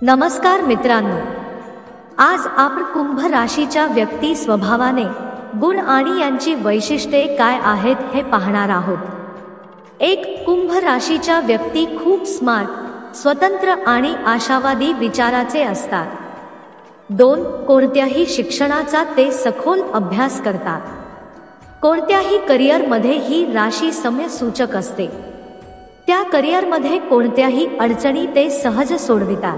नमस्कार मित्रांनो, आज आपण कुंभ राशीच्या व्यक्ती स्वभावाने गुण आणि यांची वैशिष्ट्ये काय आहेत हे पाहणार आहोत। एक कुंभ राशीच्या व्यक्ती खूप स्मार्ट, स्वतंत्र आणि आशावादी विचाराचे असतात। 2 कोणत्याही शिक्षणाचा ते सखोल अभ्यास करतात। कोणत्याही करिअरमध्ये ही राशी समयसूचक असते। त्या करिअरमध्ये कोणत्याही अडचणी ते सहज सोडवितात।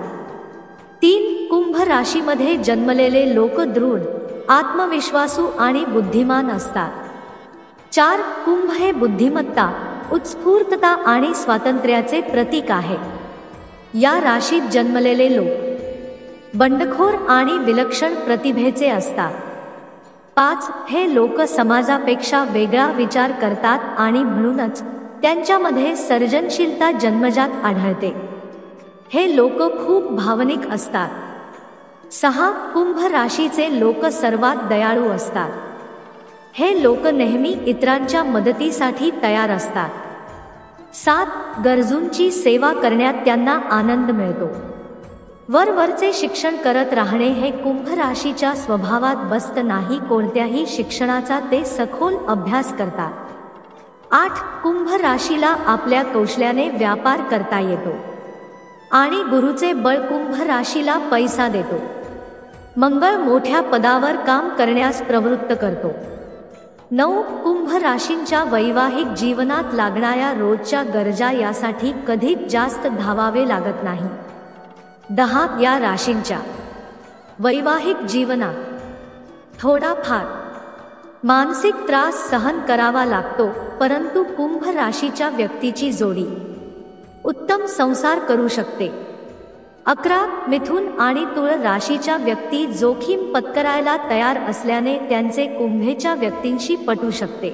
3 कुंभ राशीमध्ये जन्मलेले लोक दृढ, आत्मविश्वासू आणि बुद्धिमान असतात। 4 कुंभ हे बुद्धिमत्ता, उत्स्फूर्तता आणि स्वातंत्र्याचे प्रतीक आहे। या राशीत जन्मलेले लोक बंडखोर आणि विलक्षण प्रतिभेचे असतात। 5 हे लोक समाजापेक्षा वेगळा विचार करतात आणि म्हणूनच त्यांच्यामध्ये सर्जनशीलता जन्मजात आढळते। हे लोक खूप भावनिक असतात। 6 कुंभ राशीचे लोक सर्वात दयाळू असतात। हे लोक नेहमी इतरांच्या मदतीसाठी तयार असतात। 7 गरजूंची सेवा करण्यात त्यांना आनंद मिळतो। वरवरचे शिक्षण करत राहणे हे कुंभ राशीच्या स्वभावात बसत नाही। कोणत्याही शिक्षणाचा ते सखोल अभ्यास करतात। 8 कुंभ राशीला आपल्या कौशल्याने व्यापार करता येतो आणि गुरुचे बळ कुंभ राशीला पैसा देतो। मंगळ मोठ्या पदावर काम करण्यास प्रवृत्त करतो। 9 कुंभ राशींच्या वैवाहिक जीवनात लागणाऱ्या रोजच्या गरजा यासाठी कधीच जास्त धावावे लागत नाही। 10 या राशींच्या वैवाहिक जीवनात थोडाफार मानसिक त्रास सहन करावा लागतो, परंतु कुंभ राशीच्या व्यक्तीची जोडी उत्तम संसार करू शकते। 11 मिथुन आणि तुळ राशीच्या व्यक्ती जोखीम पत्करायला तयार असल्याने त्यांचे कुंभेच्या व्यक्तींशी पटू शकते।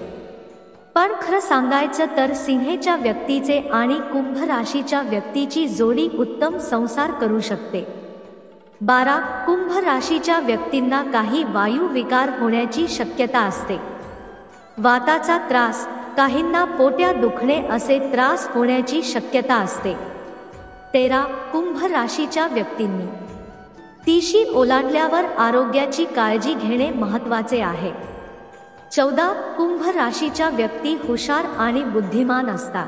पण खरं सांगायचं तर सिंहेच्या व्यक्तीचे आणि कुंभ राशीच्या व्यक्तीची जोडी उत्तम संसार करू शकते। 12 कुंभ राशीच्या व्यक्तींना काही वायू विकार होण्याची शक्यता असते। वाताचा त्रास, काहींना पोटात दुखणे असे त्रास होण्याची शक्यता असते। 13 कुंभ राशीच्या व्यक्तींनी 30 ओलांडल्यावर आरोग्याची काळजी घेणे महत्त्वाचे आहे। 14 कुंभ राशीच्या व्यक्ती हुशार आणि बुद्धिमान असतात।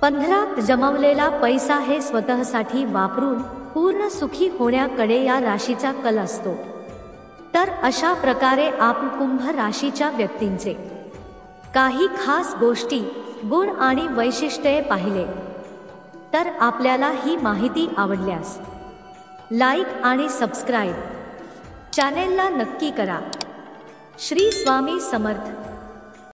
15 जमवलेला पैसा हे स्वतःसाठी वापरून पूर्ण सुखी होण्याकडे या राशीचा कल असतो। तर अशा प्रकारे आपण कुंभ राशीच्या व्यक्तींचे काही खास गोष्टी, गुण आणि वैशिष्ट्ये पाहिले। तर आपल्याला ही माहिती आवडल्यास लाईक आणि सबस्क्राईब चॅनेलला नक्की करा। श्री स्वामी समर्थ।